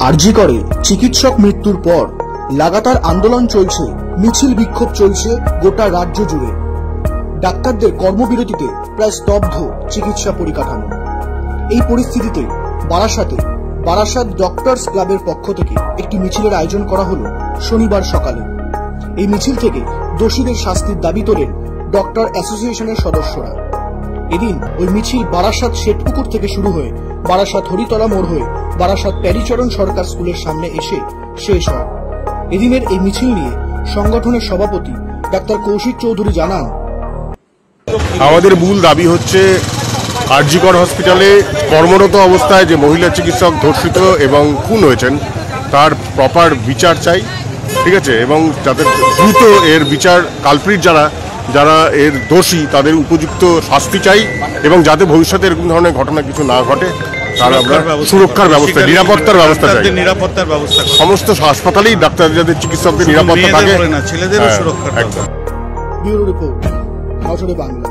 আরজি করে চিকিৎসক মৃত্যুর পর লাগাতার আন্দোলন চলছে, মিছিল বিক্ষোভ চলছে গোটা রাজ্য জুড়ে। ডাক্তারদের কর্মবিরতিতে প্রায় স্তব্ধ চিকিৎসা পরিকাঠামো। এই পরিস্থিতিতে বারাসাত ডক্টরস ক্লাবের পক্ষ থেকে একটি মিছিলের আয়োজন করা হলো শনিবার সকালে। এই মিছিল থেকে দোষীদের শাস্তির দাবি তোলেন ডক্টর অ্যাসোসিয়েশনের সদস্যরা। এদিন ওই মিছিল বারাসাত শেঠপুকুর থেকে শুরু হয়ে বারাসাত হরিতলা মোড় হয়ে বারাসাত প্যারিচরণ সরকার স্কুলের সামনে এসে শেষ হয়। এদিনের এই মিছিল নিয়ে সংগঠনের সভাপতি ডাক্তার কৌশিক চৌধুরী জানান, আমাদের মূল দাবি হচ্ছে আরজি কর হসপিটালে কর্মরত অবস্থায় যে মহিলা চিকিৎসক ধর্ষিত এবং খুন হয়েছেন তার প্রপার বিচার চাই, ঠিক আছে, এবং যাতে দ্রুত এর বিচার, কালপ্রিট যারা এর দোষী তাদের উপযুক্ত শাস্তি চাই, এবং যাতে ভবিষ্যতে এরকম ধরনের ঘটনা কিছু না ঘটে তার আমরা সুরক্ষার ব্যবস্থা, নিরাপত্তার ব্যবস্থা চাই। সমস্ত হাসপাতালেই ডাক্তার যাদের চিকিৎসকদের নিরাপত্তা থাকে, ছেলেদেরও সুরক্ষা। ব্যুরো রিপোর্ট, নজরে বাংলা।